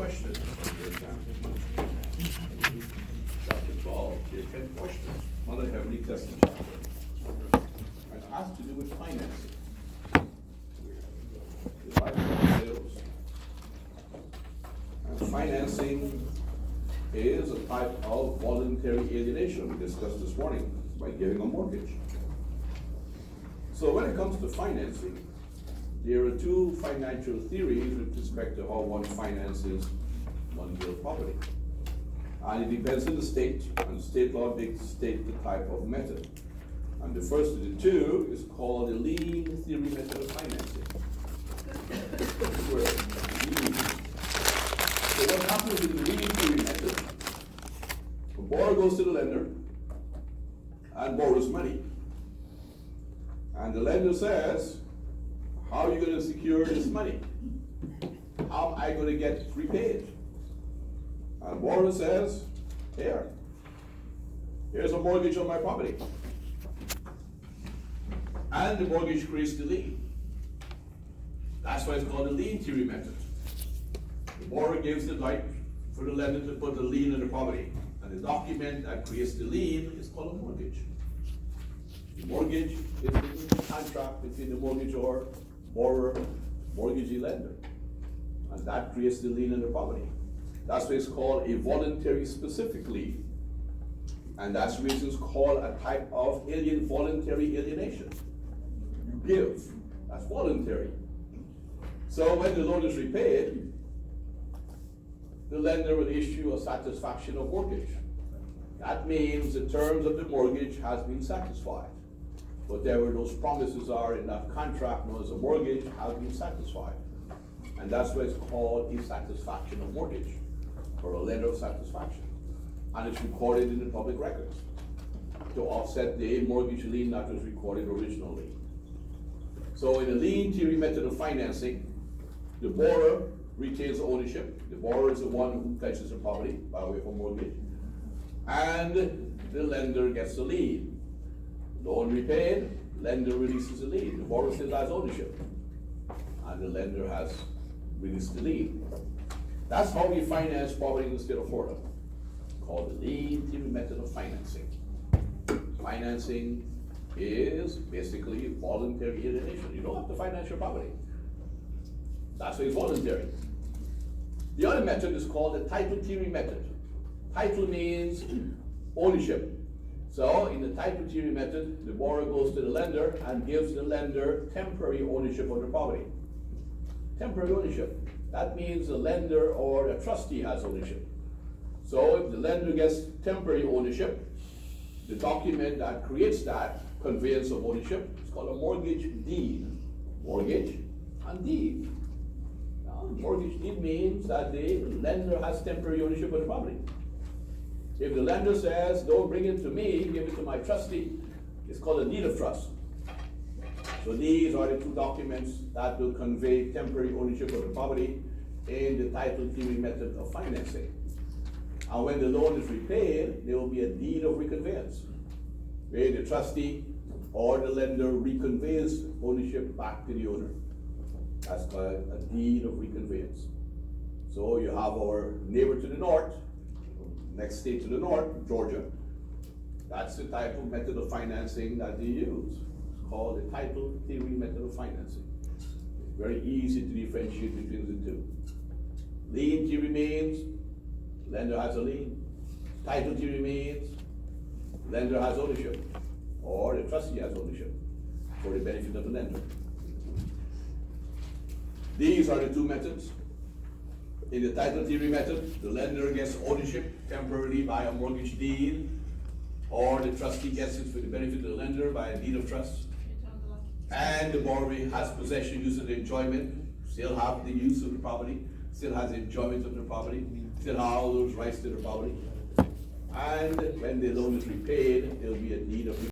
questions on the exam. Chapter 12, there's 10 questions on the heavenly testing chapter. And it has to do with financing. The Bible says, and financing is a type of voluntary alienation we discussed this morning by giving a mortgage. So when it comes to financing, there are two financial theories with respect to how one finances one real property. And it depends on the state, and state law dictates the type of method. And the first of the two is called the lien theory method of financing. So what happens in the lien theory method, the borrower goes to the lender and borrows money. And the lender says, how are you going to secure this money? How am I going to get repaid? And the borrower says, here's a mortgage on my property. And the mortgage creates the lien. That's why it's called the lien theory method. The borrower gives the right for the lender to put the lien on the property. And the document that creates the lien is called a mortgage. The mortgage is the contract between the mortgagor, borrower, mortgagee, lender. And that creates the lien on the property. That's why it's called a voluntary specific lien. And that's the reason it's called a type of voluntary alienation. You give, that's voluntary. So when the loan is repaid, the lender will issue a satisfaction of mortgage. That means the terms of the mortgage has been satisfied. Whatever those promises are in that contract known as a mortgage has been satisfied. And that's why it's called a satisfaction of mortgage, or a letter of satisfaction. And it's recorded in the public records to offset the mortgage lien that was recorded originally. So in the lien theory method of financing, the borrower retains ownership. The borrower is the one who pledges the property by way of a mortgage. And the lender gets the lien. Loan repaid, lender releases the lien. The borrower still has ownership. And the lender has released the lien. That's how we finance property in the state of Florida. Called the lien theory method of financing. Financing is basically voluntary alienation. You don't have to finance your property. That's why it's voluntary. The other method is called the title theory method. Title means ownership. So in the title theory method, the borrower goes to the lender and gives the lender temporary ownership of the property. Temporary ownership. That means the lender or a trustee has ownership. So if the lender gets temporary ownership, the document that creates that conveyance of ownership is called a mortgage deed. Mortgage and deed. Now, mortgage deed means that the lender has temporary ownership of the property. If the lender says, don't bring it to me, give it to my trustee, it's called a deed of trust. So these are the two documents that will convey temporary ownership of the property in the title theory method of financing. And when the loan is repaid, there will be a deed of reconveyance, where the trustee or the lender reconveys ownership back to the owner. That's called a deed of reconveyance. So you have our neighbor to the north, next state to the north, Georgia. That's the type of method of financing that they use. It's called the title theory method of financing. It's very easy to differentiate between the two. Lien theory means lender has a lien. Title theory means lender has ownership, or the trustee has ownership for the benefit of the lender. These are the two methods. In the title theory method, the lender gets ownership temporarily by a mortgage deed, or the trustee gets it for the benefit of the lender by a deed of trust. And the borrower has possession, use, and enjoyment, still have the use of the property, still has enjoyment of the property, still have all those rights to the property. And when the loan is repaid, there will be a deed of